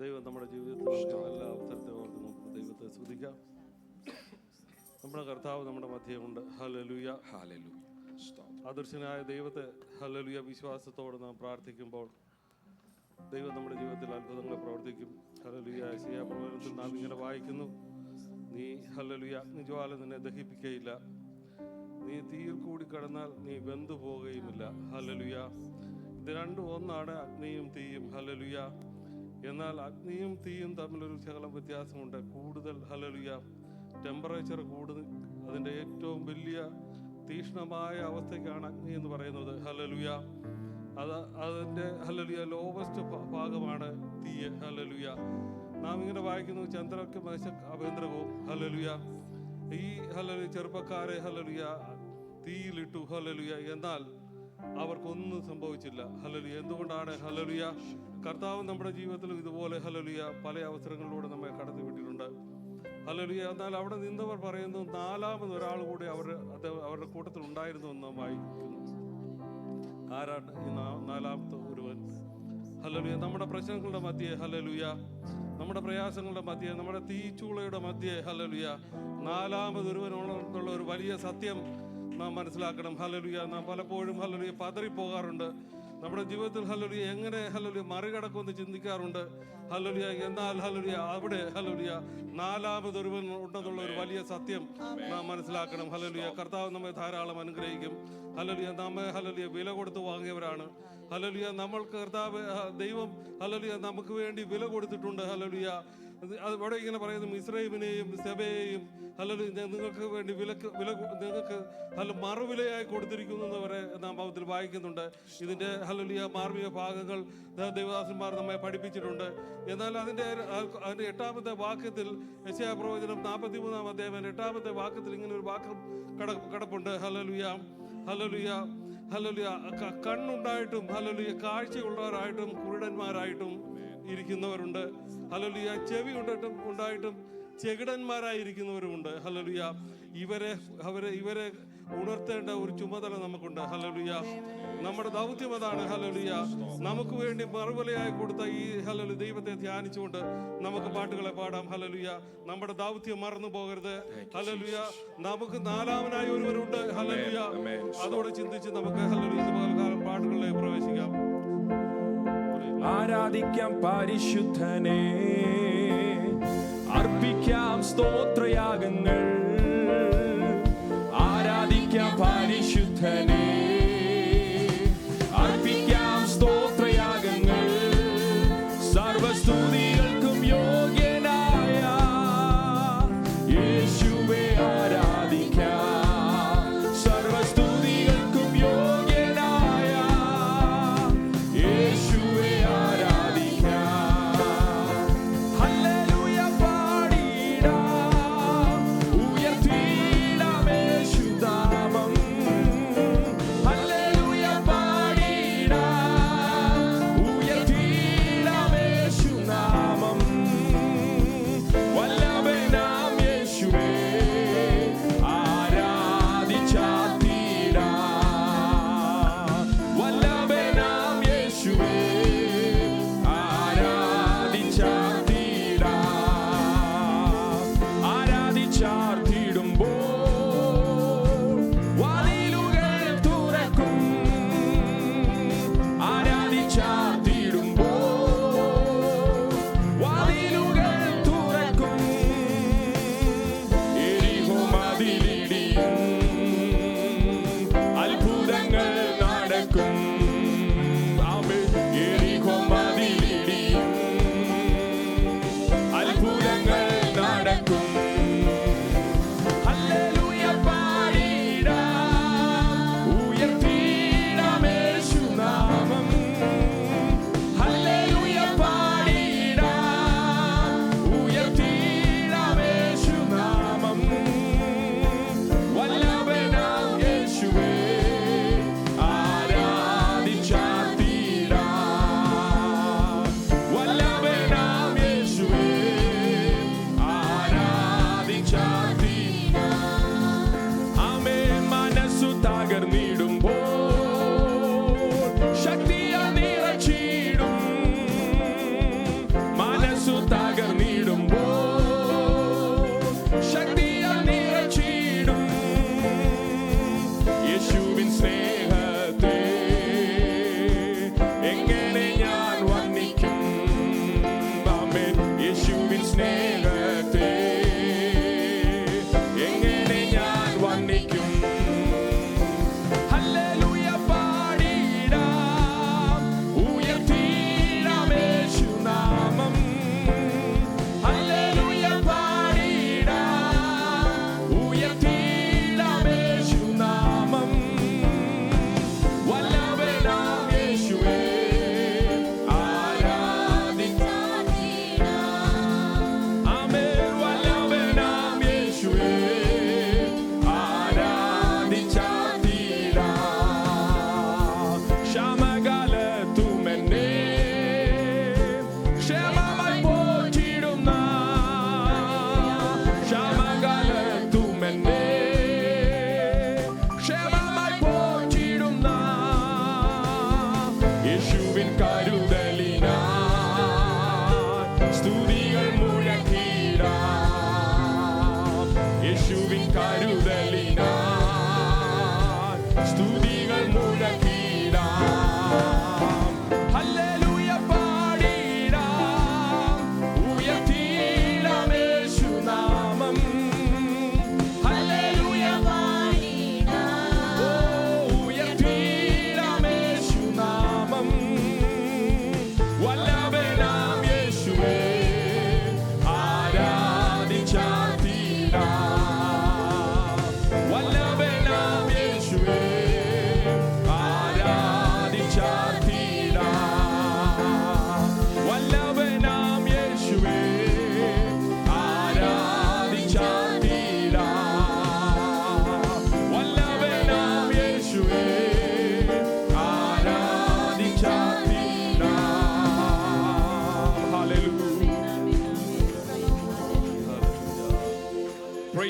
ദൈവം നമ്മുടെ ജീവിതത്തിൽ എല്ലാ അവസരത്തെ ഓർത്ത് നമുക്ക് ദൈവത്തെ സ്തുതിക്കാം. നമ്മുടെ കർത്താവ് നമ്മുടെ മധ്യമുണ്ട്. Hallelujah, hallelujah. അദൃശ്യനായ ദൈവത്തെ ഹല്ലേലൂയ വിശ്വാസത്തോടെ നാം പ്രാർത്ഥിക്കുമ്പോൾ ദൈവം നമ്മുടെ ജീവിതത്തിൽ അത്ഭുതങ്ങൾ പ്രവർത്തിക്കും. ഹല്ലേലൂയ. യെശയ്യാ പ്രവചനത്തിൽ നാം ഇങ്ങനെ വായിക്കുന്നു, നീ ഹല്ലേലൂയ അഗ്നിജ്വാല നിന്നെ ദഹിപ്പിക്കുകയില്ല, നീ തീയിൽ കൂടി കടന്നാൽ നീ വെന്തു പോവുകയുമില്ല. ഹല്ലേലൂയ. ഇത് രണ്ടും ഒന്നാണ്, അഗ്നിയും തീയും. ഹല്ലേലൂയ. എന്നാൽ അഗ്നിയും തീയും തമ്മിലൊരു ശകലം വ്യത്യാസമുണ്ട്. കൂടുതൽ ഹല്ലേലൂയ ടെമ്പറേച്ചർ കൂടുതൽ, അതിൻ്റെ ഏറ്റവും വലിയ തീക്ഷ്ണമായ അവസ്ഥയ്ക്കാണ് അഗ്നി എന്ന് പറയുന്നത്. ഹല്ലേലൂയ. അതിൻ്റെ ഹല്ലേലൂയ ലോവസ്റ്റ് ഭാഗമാണ് തീയ്. ഹല്ലേലൂയ. നാം ഇങ്ങനെ വായിക്കുന്നു, ചന്ദ്രക്ക് മേശക്ക് അഭേന്ദ്രകവും. ഹല്ലേലൂയ. ഈ ഹല്ലേലൂയ ചെറുപ്പക്കാരെ ഹല്ലേലൂയ തീയിലിട്ടു. ഹല്ലേലൂയ. എന്നാൽ അവർക്കൊന്നും സംഭവിച്ചില്ല. ഹല്ലേലൂയ. എന്തുകൊണ്ടാണ്? ഹല്ലേലൂയ. കർത്താവ് നമ്മുടെ ജീവിതത്തിലും ഇതുപോലെ ഹല്ലേലൂയ പല അവസരങ്ങളിലൂടെ നമ്മെ കടത്തിവിട്ടിട്ടുണ്ട്. ഹല്ലേലൂയ. എന്നാൽ അവിടെ നിന്നവർ പറയുന്നു, നാലാമത് ഒരാൾ കൂടി അവരുടെ കൂട്ടത്തിൽ ഉണ്ടായിരുന്നു എന്ന് നാം വായിക്കുന്നു. ആരാണ് ഈ നാലാമത്തെ ഒരുവൻ? ഹല്ലേലൂയ. നമ്മുടെ പ്രശ്നങ്ങളുടെ മധ്യേ ഹല്ലേലൂയ, നമ്മുടെ പ്രയാസങ്ങളുടെ മധ്യേ, നമ്മുടെ തീച്ചൂളയുടെ മധ്യേ ഹല്ലേലൂയ നാലാമതൊരുവനുള്ള ഒരു വലിയ സത്യം നാം മനസ്സിലാക്കണം. ഹല്ലേലൂയ. നാം പലപ്പോഴും ഹല്ലേലൂയ പതറിപ്പോകാറുണ്ട്. നമ്മുടെ ജീവിതത്തിൽ ഹല്ലേലൂയ എങ്ങനെ ഹല്ലേലൂയ മറികടക്കുമെന്ന് ചിന്തിക്കാറുണ്ട്. ഹല്ലേലൂയ. എന്നാൽ ഹല്ലേലൂയ അവിടെ ഹല്ലേലൂയ നാലാമതൊരുവൻ ഉണ്ടെന്നുള്ള ഒരു വലിയ സത്യം നാം മനസ്സിലാക്കണം. ഹല്ലേലൂയ. കർത്താവ് നമ്മെ ധാരാളം അനുഗ്രഹിക്കും. ഹല്ലേലൂയ. നമ്മെ ഹല്ലേലൂയ വില കൊടുത്ത് വാങ്ങിയവരാണ്. ഹല്ലേലൂയ. നമ്മൾക്ക് കർത്താവ് ദൈവം ഹല്ലേലൂയ നമുക്ക് വേണ്ടി വില കൊടുത്തിട്ടുണ്ട്. ഹല്ലേലൂയ. അത് ഇവിടെ ഇങ്ങനെ പറയുന്നു, മിസ്രൈമിനെയും സെബയെയും ഹല്ലേലൂയ നിങ്ങൾക്ക് വേണ്ടി നിങ്ങൾക്ക് മറുവിലയായി കൊടുത്തിരിക്കുന്നു എന്നവരെ നാം ഭാവത്തിൽ വായിക്കുന്നുണ്ട്. ഇതിൻ്റെ ഹല്ലേലൂയ മാർമിക ഭാഗങ്ങൾ ദേവദാസന്മാർ നമ്മെ പഠിപ്പിച്ചിട്ടുണ്ട്. എന്നാൽ അതിൻ്റെ 8ാമത്തെ വാക്യത്തിൽ യെശയ്യാ പ്രവചനം 43-ാം അധ്യായം 8ാമത്തെ വാക്യത്തിൽ ഇങ്ങനെ ഒരു വാക്യം കിടപ്പുണ്ട്. ഹല്ലേലൂയ. ഹല്ലേലൂയ. ഹല്ലേലൂയ. കണ്ണുണ്ടായിട്ടും ഹല്ലേലൂയ കാഴ്ചയുള്ളവരായിട്ടും കുരുടന്മാരായിട്ടും ഇരിക്കുന്നവരുണ്ട്. ഹല്ലേലൂയ. ചെവി ഉണ്ടായിട്ടും ചെകിടന്മാരായിരിക്കുന്നവരുമുണ്ട്. ഹല്ലേലൂയ. ഇവരെ ഉണർത്തേണ്ട ഒരു ചുമതല നമുക്കുണ്ട്. ഹല്ലേലൂയ. നമ്മുടെ ദൗത്യം അതാണ്. ഹല്ലേലൂയ. നമുക്ക് വേണ്ടി മറുപടിയായി കൊടുത്ത ഈ ഹല്ലേലൂയ ദൈവത്തെ ധ്യാനിച്ചുകൊണ്ട് നമുക്ക് പാട്ടുകളെ പാടാം. ഹല്ലേലൂയ. നമ്മുടെ ദൗത്യം മറന്നു പോകരുത്. ഹല്ലേലൂയ. നമുക്ക് നാലാമനായി ഒരുവരുണ്ട്. ഹല്ലേലൂയ. അതോടെ ചിന്തിച്ച് നമുക്ക് ഹല്ലേലൂയ പാട്ടുകളിലേക്ക് പ്രവേശിക്കാം. ആരാധിക്കാം പരിശുദ്ധനെ, അർപ്പിക്കാം സ്തോത്രയാഗങ്ങൾ. ആരാധിക്കാം പരിശുദ്ധനെ, അർപ്പിക്കാം സ്തോത്രയാഗങ്ങൾ. സർവസ്തുതികൾക്കും യോഗ്യനായ യേശുവേ ആരാധിക്കാം. സർവസ്തുതികൾക്കും യോഗ്യനായ യേശുവേ നാമം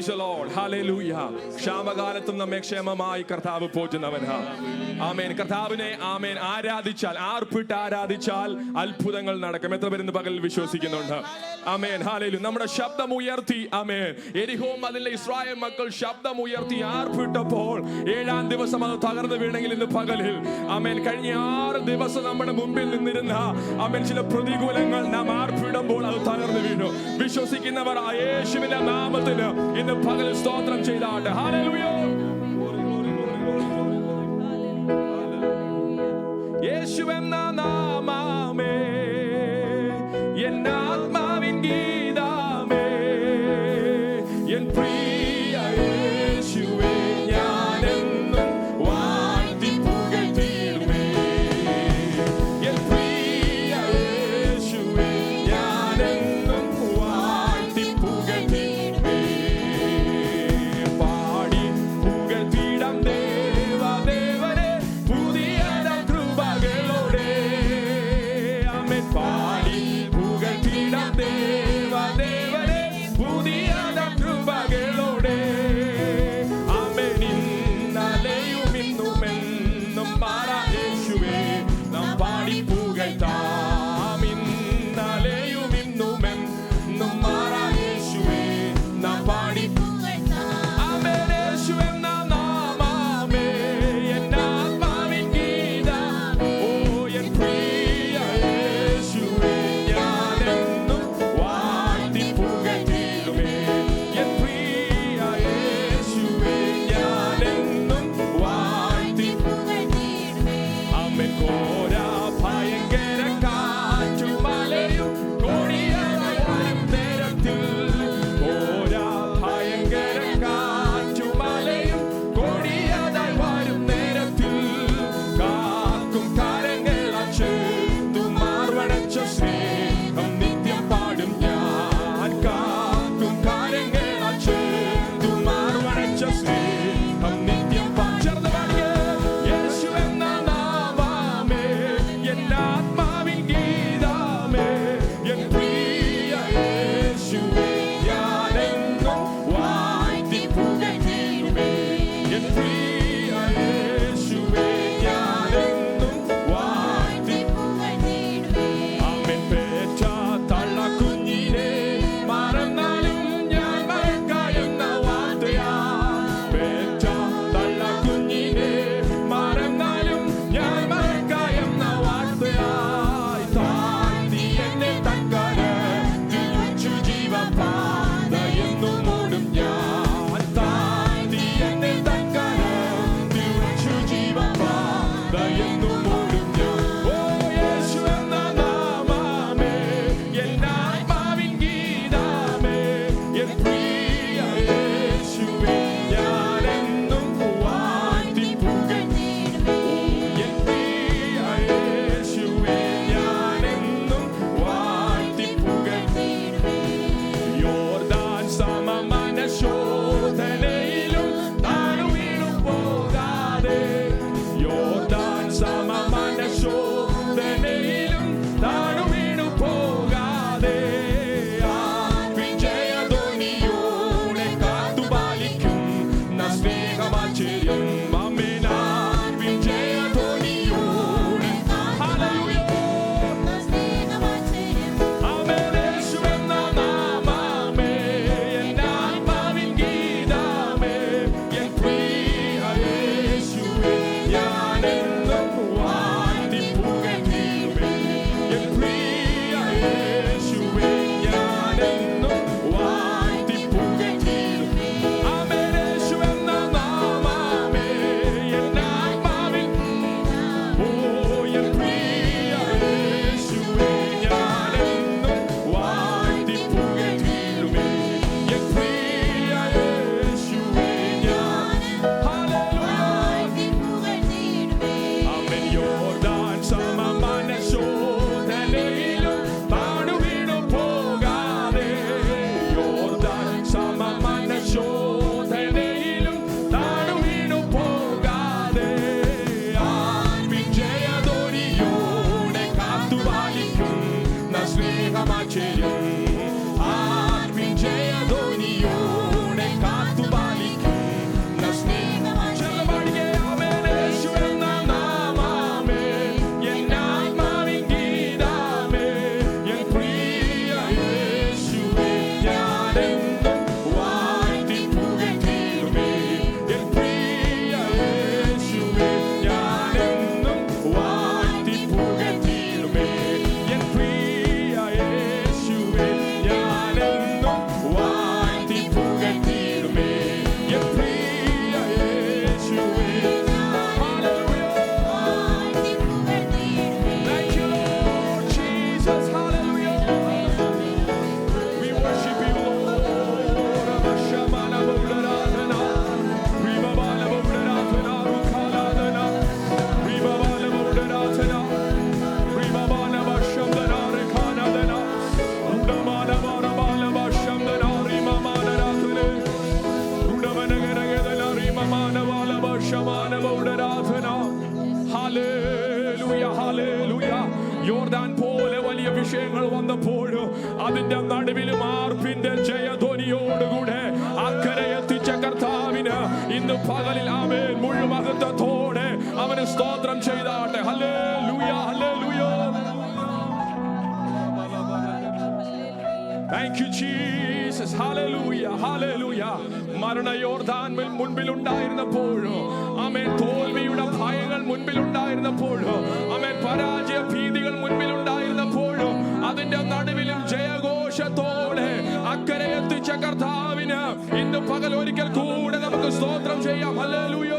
Praise the Lord. Hallelujah. ക്ഷാമകാലത്തും നമ്മെ ക്ഷേമമായി കർത്താവ് പോറ്റുന്നവനാ. ആമേൻ. കർത്താവിനെ ആമേൻ ആരാധിച്ചാൽ, ആർപ്പിട്ട് ആരാധിച്ചാൽ അത്ഭുതങ്ങൾ നടക്കും. എത്ര പേര് ഇന്ന് പകൽ വിശ്വസിക്കുന്നുണ്ട്? ആമേൻ. ഹല്ലേലൂയ. നമ്മുടെ ശബ്ദം ഉയർത്തി, ആമേൻ, എരിഹോ അതിലെ ഇസ്രായേൽ മക്കൾ ശബ്ദം ഉയർത്തി ആർപ്പിട്ടപ്പോൾ 7-ാം ദിവസം അത് തകർന്നു വീണെങ്കിൽ ഇന്ന് പകലിൽ ആമേൻ കഴിഞ്ഞ 6 ദിവസം നമ്മുടെ മുമ്പിൽ നിന്നിരുന്ന ആമേൻ ചില പ്രതികൂലങ്ങൾ നാം ആർപ്പിടുമ്പോൾ അത് തകർന്നു വീണു. വിശ്വസിക്കുന്നവർ ആ യേശുവിന്റെ നാമത്തിന് ഇന്ന് പകൽ സ്തോത്രം ചെയ്താട്ടെ. ഹല്ലേലൂയ. യേശുവെന്ന നാമമേ എൻ ആത്മാവിൻ ഗീതമേ, എൻ പ്രിയ യേശുവേ ഞാനെന്നും വാഴ്ത്തി പുകഴ്ത്തിയിടുമേ. എൻ പ്രിയ യേശുവേ ഞാനെന്നും വാഴ്ത്തി പുകഴ്ത്തിയിടുമേ. പാടി പുകഴ്ത്തിയിടാം ദേവദേവനെ പുതിയതം കൃപകളോടെ. ആമേൻ. പാടി പുകഴ്ത്തിയിടാം ദേവദേവനെ പുതിയതം കൃപകളോടെ. ആമേൻ. ഇന്നലെയും ഇന്നുമെന്നും മാറാ യേശുവേ നാം പാടി പുകഴ്ത്താം. ഇന്നലെയും ഇന്നുമെന്നും മാറാ യേശുവേ നാം പാടി ആമേൻ. യേശുവെന്ന നാമമേ എൻ ആത്മാവിൻ ഗീതം. ഓ എൻ പ്രിയ യേശുവേ ഞാനെന്നും വാഴ്ത്തി പുകഴ്ത്തിയിടുമേ. എൻ പ്രിയ യേശുവേ ഞാനെന്നും വാഴ്ത്തി ആമേൻ. ഘോര ഭയങ്കര കാറ്റും മലയും കൊടിയതായി വരും നേരത്തിൽ. ഘോര ഭയങ്കര കാറ്റും മലയും കൊടിയതായി വരും നേരത്തിൽ. കാക്കും കരങ്ങളാൽ ചേർത്തു മാർവടച്ച സ്നേഹം നിത്യം പാടും ഞാൻ. കാക്കും കരങ്ങളാൽ ചേർത്തു മാർവടച്ച സ്നേഹം നിത്യം ചേർന്ന് പാടിയേ. യേശുവെന്ന നാമമേ എൻ ആത്മാവിൻ ഗീതമേ, എൻ പ്രിയ യേശുവേ ഞാനെന്നും വാഴ്ത്തി പുകഴ്ത്തിയിടുമേ. എൻ പ്രിയ യേശുവേ ഞാനെന്നും വാഴ്ത്തി ആമേൻ. പേറ്റ തള്ളക്കുഞ്ഞിനെ മറന്നാലും ഞാൻ മറക്കായെന്ന വാർത്തയാ. പേറ്റ തള്ളക്കുഞ്ഞിനെ മറന്നാലും ഞാൻ മറക്കായെന്ന വാർത്തയായി. താഴ്ത്തി എന്നെ തക്കരത്തിൽ വെച്ചു ജീവപാതയെന്നും ഓടും ഞാൻ. താഴ്ത്തി എന്നെ തക്കരത്തിൽ വെച്ചു ജീവപാതയെന്നും ഓടും ഞാൻ. ഓ യേശുവെന്ന നാമമേ എൻ ആത്മാവിൻ ഗീതമേ, എൻ പ്രിയ യേശുവേ ഞാനെന്നും വാഴ്ത്തി പുകഴ്ത്തിയിടുമേ. എൻ പ്രിയ യേശുവേ ഞാനെന്നും വാഴ്ത്തി പുകഴ്ത്തിയിടുമേ. യോർദാൻ സമമന ശോധനയിലും താണു വീണു പോകാതെ. യോർദാൻ സമമന ശോധനയിലും താണു വീണു പോകാതെ. ആ വിജയധ്വനിയോടെ കാത്തുപാലിക്കും ന സ്നേഹമാശ്ചര്യം. ആമേൻ. ആ വിജയധ്വനിയോടെ ഹല്ലേലൂയ. ആമേൻ. യേശുവെന്ന നാമമേ എൻ ആത്മാവിൻ ഗീതമേ, എൻ പ്രിയ യേശുവേ ഞാനെന്നും വാഴ്ത്തി പുകഴ്ത്തിയിടുമേ. എൻ പ്രിയ യേശുവേ ഞാനെന്നും വാഴ്ത്തി പുകഴ്ത്തിയിടുമേ. ആമേൻ. യേശുവെന്ന നാമമേ എൻ ആത്മാവിൻ ഓ എൻ പ്രിയ യേശുവേ ഞാനെന്നും വാഴ്ത്തി പുകഴ്ത്തിയിടുമേ. എൻ പ്രിയ യേശുവേ ഞാൻ ഹല്ലേലൂയ. ആമേൻ. യോർദാൻ സമമന ശോധനയിലും താണു വീണു പോകാതെ. യോർദാൻ സമമന ശോധനയിലും താണു വീണു പോകാതെ. ആ വിജയധ്വനിയോടെ കാത്തുപാലിക്കും ന സ്നേഹമാശ്ചര്യം. ആ വിജയധ്വനിയോടെ അതിന്റെ നടുവിലും ആർപ്പിന്റെ ജയധ്വനിയോടുകൂടെ അക്കരെ എത്തിച്ച കർത്താവിന് ഇന്ന് പകലിൽ ആമേൻ മുഴുമഹത്വത്തോടെ അവന് സ്തോത്രം ചെയ്താട്ടെ. Hallelujah, hallelujah. Thank you Jesus. Hallelujah, hallelujah. മരണ യോർദാൻ മുൻപിലുണ്ടായിരുന്നപ്പോഴോ, ആമേൻ തോൽവിയുടെ ഭയങ്ങൾ മുൻപിലുണ്ടായിരുന്നപ്പോഴോ, ആമേൻ പരാജയ ഭീതികൾ മുൻപിലുണ്ടായിരുന്നപ്പോഴോ, അതിന്റെ നടുവിലും ജയഘോഷത്തോടെ അക്കരെ എത്തിച്ച കർത്താവിന് ഇന്ന് പകൽ ഒരിക്കൽ കൂടെ നമുക്ക് സ്തോത്രം ചെയ്യാം. Hallelujah.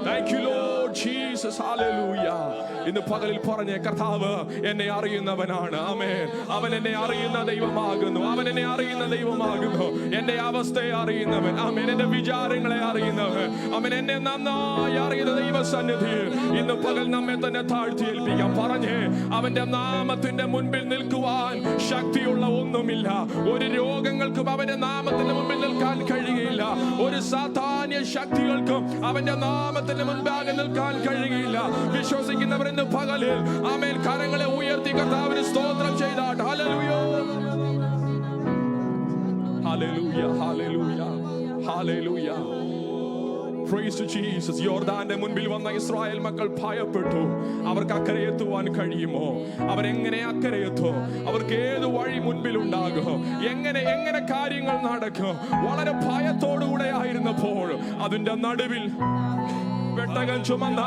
Thank you Lord Jesus. Hallelujah. ഇന്ന് പകലിൽ പറഞ്ഞ കർത്താവ് എന്നെ അറിയുന്നവനാണ്. ആമേൻ. അവൻ എന്നെ അറിയുന്ന ദൈവമാകുന്നു. അവൻ എന്നെ അറിയുന്ന ദൈവമാകുന്നു. എന്റെ അവസ്ഥയെ അറിയുന്നവൻ. ആമേൻ. എന്റെ വിചാരങ്ങളെ അറിയുന്നവൻ. അവൻ എന്നെ നന്നായി അറിയുന്ന ദൈവസന്നിധിയിൽ ഇന്ന് പകൽ നമ്മെ തന്നെ താഴ്ത്തി ഏൽപ്പിക്കാം. പറഞ്ഞേ, അവന്റെ നാമത്തിന്റെ മുൻപിൽ നിൽക്കുവാൻ ശക്തിയുള്ള ഒന്നുമില്ല. ഒരു രോഗങ്ങൾക്കും അവന്റെ നാമത്തിന്റെ മുൻപിൽ നിൽക്കാൻ കഴിയുകയില്ല. ഒരു സാധാന്യ ശക്തികൾക്കും അവന്റെ നാമത്തിന്റെ മുൻപാകെ നിൽക്കാൻ കഴിയുകയില്ല. വിശ്വസിക്കുന്നവർ ഇന്ന് പകലിൽ ആമേൻ കരങ്ങളെ ഉയർത്തി കർത്താവിന് സ്തോത്രം ചെയ്താട്ടെ. Hallelujah, hallelujah, hallelujah, hallelujah. Praise to Jesus. യോർദാന്റെ മുൻപിൽ വന്ന ഇസ്രായേൽ മക്കൾ ഭയപ്പെട്ടു. അവർക്ക് അക്കരെ എത്തുവാൻ കഴിയുമോ? അവരെങ്ങനെ അക്കരെ എത്തും? അവർക്ക് ഏത് വഴി മുൻപിലുണ്ടാകും? എങ്ങനെ കാര്യങ്ങൾ നടക്കും? വളരെ ഭയത്തോടുകൂടെ ആയിരുന്നപ്പോൾ അതിന്റെ നടുവിൽ പെട്ടകം ചുമന്ന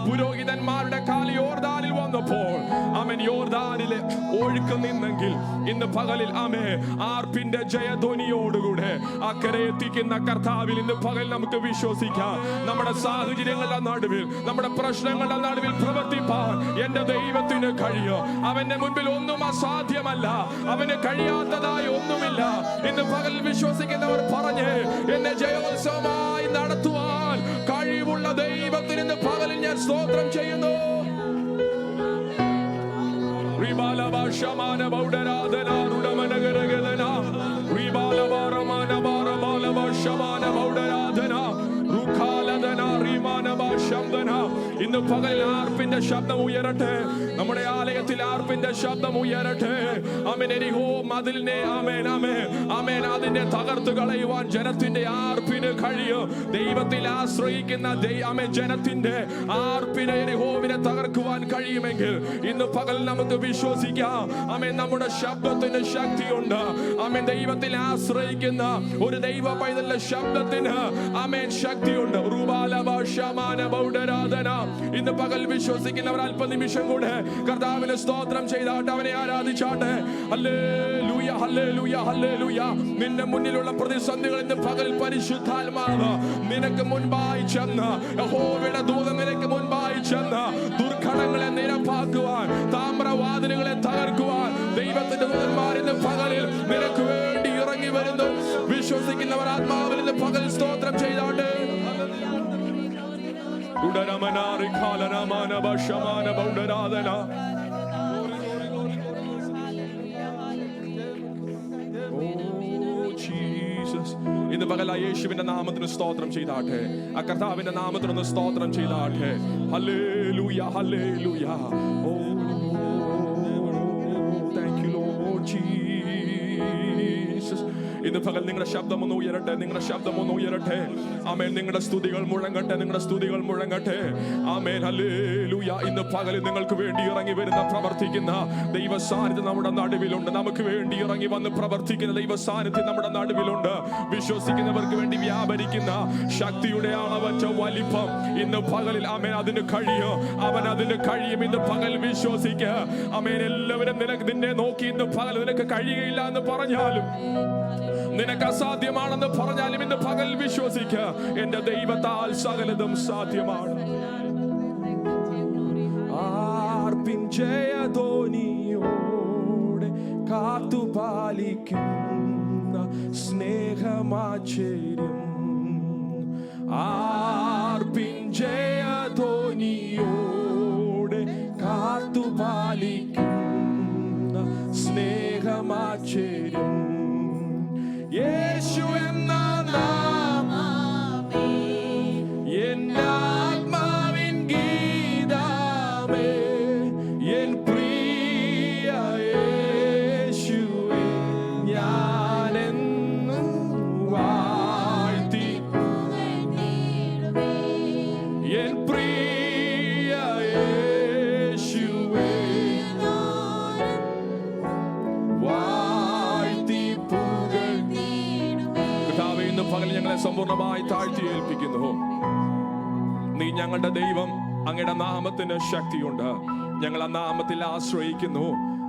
പുരോഹിതന്മാരുടെ കാല് യോർദാനിൽ വന്നപ്പോൾ ആമേൻ യോർദാനിലെ ഒഴുക്ക് നിന്നെങ്കിൽ ഇന്ന് പകലിൽ ആമേൻ ആർപ്പിന്റെ ജയധ്വനിയോടുകൂടെ അക്കരെ എത്തിക്കുന്ന കർത്താവിൽ ഇന്ന് പകൽ നമുക്ക് വിശ്വസിക്കാം. നമ്മുടെ സാഹചര്യങ്ങളുടെ നടുവിൽ, നമ്മുടെ പ്രശ്നങ്ങളുടെ നടുവിൽ പ്രവർത്തിപ്പാൻ എന്റെ ദൈവത്തിന് കഴിയും. അവന്റെ മുൻപിൽ ഒന്നും അസാധ്യമല്ല. അവന് കഴിയാത്തതായി ഒന്നുമില്ല. ഇന്ന് പകൽ വിശ്വസിക്കുന്നവർ പറഞ്ഞ്, എന്നെ ജയോത്സവമായി നടത്തുവാൻ കഴിവുള്ള ദൈവത്തിന് ഇന്ന് പകലിൽ ഞാൻ സ്തോത്രം ചെയ്യുന്നു. ഇന്ന് പകൽ ആർപ്പിന്റെ ശബ്ദം ഉയരട്ടെ. നമ്മുടെ ആലയത്തിൽ ആർപ്പിന്റെ ശബ്ദം ഉയരട്ടെ. ആമേൻ. എരിഹോ മതിലിനെ ആമേൻ ആമേൻ ആമേൻ അതിനെ തകർത്തു കളയുവാൻ ജനത്തിന്റെ ആർപ്പിന് കഴിയും. ദൈവത്തിൽ ആശ്രയിക്കുന്ന ആമേൻ ജനത്തിന്റെ ആർപ്പിനെ എരിഹോവിനെ തകർക്കുവാൻ കഴിയുമെങ്കിൽ ഇന്ന് പകൽ നമുക്ക് വിശ്വസിക്കാം. ആമേൻ. നമ്മുടെ ശബ്ദത്തിന് ശക്തിയുണ്ട്. ആമേൻ. ദൈവത്തിൽ ആശ്രയിക്കുന്ന ഒരു ദൈവ പൈതലിന്റെ ശബ്ദത്തിന് ആമേൻ ശക്തിയുണ്ട്. ഇന്ന് പകൽ വിശ്വസിക്കുന്നവർ അല്പനിമിഷം കൂടെ കർത്താവിനെ സ്തോത്രം ചെയ്താട്ടെ. അവനെ ആരാധിച്ചാട്ടെ. Hallelujah, hallelujah, hallelujah. നിന്റെ മുന്നിലുള്ള പ്രതിസന്ധികൾ ഇന്ന് പകൽ പരിശുദ്ധാത്മാവ് നിനക്ക് മുൻപായി ചെന്ന്, യഹോവയുടെ ദൂതൻ നിനക്ക് മുൻപായി ചെന്ന് ദുർഘടങ്ങളെ നിരപ്പാക്കുവാൻ, താമ്രവാതിലുകളെ തകർക്കുവാൻ ദൈവത്തിന്റെ ദൂതന്മാർ ഇന്ന് പകലിൽ നിനക്ക് വേണ്ടി ഇറങ്ങി വരുന്നു. വിശ്വസിക്കുന്നവർ ആത്മാവിൽ ഇന്ന് പകൽ സ്തോത്രം ചെയ്താട്ടെ. ഇന്ന് പകൽ യേശുവിന്റെ നാമത്തിന് സ്തോത്രം ചെയ്താട്ടെ. ആ കർത്താവിന്റെ നാമത്തിനൊന്ന് സ്തോത്രം ചെയ്താട്ടെ. Hallelujah, hallelujah. Oh thank you Lord Jesus. ഇന്ന് പകൽ നിങ്ങളുടെ ശബ്ദം ഒന്ന് ഉയരട്ടെ. നിങ്ങളുടെ ശബ്ദം ഒന്ന് ഉയരട്ടെ. ആമേൻ. നിങ്ങളുടെ സ്തുതികൾ മുഴങ്ങട്ടെ. നിങ്ങളുടെ സ്തുതികൾ മുഴങ്ങട്ടെ. ആമേൻ. ഹല്ലേലൂയ. ഇന്ന് പകൽ നിങ്ങൾക്ക് വേണ്ടി ഇറങ്ങി വരുന്ന പ്രവർത്തിക്കുന്ന ദൈവ സാന്നിധ്യം നമ്മുടെ നടുവിലുണ്ട്. നമുക്ക് വേണ്ടി ഇറങ്ങി വന്ന് പ്രവർത്തിക്കുന്ന ദൈവ സാന്നിധ്യം നമ്മുടെ നടുവിലുണ്ട്. വിശ്വസിക്കുന്നവർക്ക് വേണ്ടി വ്യാപരിക്കുന്ന ശക്തിയുടെ അളവറ്റ വലിപ്പം ഇന്ന് പകലിൽ ആമേൻ അതിന് കഴിയും. അവൻ അതിന് കഴിയും. ഇന്ന് പകൽ വിശ്വസിക്കുക. ആമേൻ. എല്ലാവരും നിന്നെ നോക്കി ഇന്ന് പകൽ നിനക്ക് കഴിയുകയില്ല എന്ന് പറഞ്ഞാലും, നിനക്ക് അസാധ്യമാണെന്ന് പറഞ്ഞാലും ഇന്ന് പകൽ വിശ്വസിക്കുക. എന്റെ ദൈവത്താൽ സകലതും സാധ്യമാണ്. ആർപ്പിൻ ജയധ്വനിയോടെ കാത്തുപാലിക്കുന്ന സ്നേഹമാശ്ചര്യം. ആർപ്പിൻ ജയധ്വനിയോടെ കാത്തുപാലിക്കുന്ന സ്നേഹമാശ്ചര്യം. യേശു എന്ന നാമമേ എൻ ആത്മാവിൻ ഗീതമേ, എൻ പ്രിയ ഞങ്ങളെ സമ്പൂർണ്ണമായി താഴ്ത്തി ഏൽപ്പിക്കുന്നു. നീ ഞങ്ങളുടെ ദൈവം, അങ്ങയുടെ നാമത്തിന് ശക്തിയുണ്ട്. ഞങ്ങൾ ആ നാമത്തിൽ ആശ്രയിക്കുന്നു.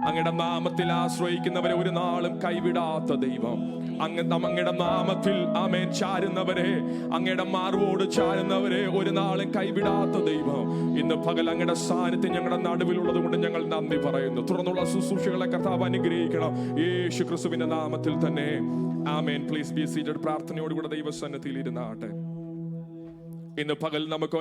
അങ്ങയുടെ നാമത്തിൽ ആശ്രയിക്കുന്നവരെ ഒരു നാളും കൈവിടാത്ത ദൈവം. അങ്ങയുടെ നാമത്തിൽ ആമേൻ ചാരുന്നവരെ, അങ്ങയുടെ മാർവോട് ചാരുന്നവരെ ഒരു നാളും കൈവിടാത്ത ദൈവം. ഇന്ന് പകൽ അങ്ങയുടെ സാന്നിധ്യം ഞങ്ങളുടെ നടുവിലുള്ളത് കൊണ്ട് ഞങ്ങൾ നന്ദി പറയുന്നു. തുടർന്നുള്ള ശുശ്രൂഷകളെ കർത്താവ് അനുഗ്രഹിക്കണം, യേശു ക്രിസ്തുവിന്റെ നാമത്തിൽ തന്നെ. ആമേൻ. Please be seated. പ്രാർത്ഥനയോടുകൂടെ ദൈവസന്നിധിയിൽ ഇരുന്നാട്ടെ. ഇന്ന് പകൽ നമുക്ക്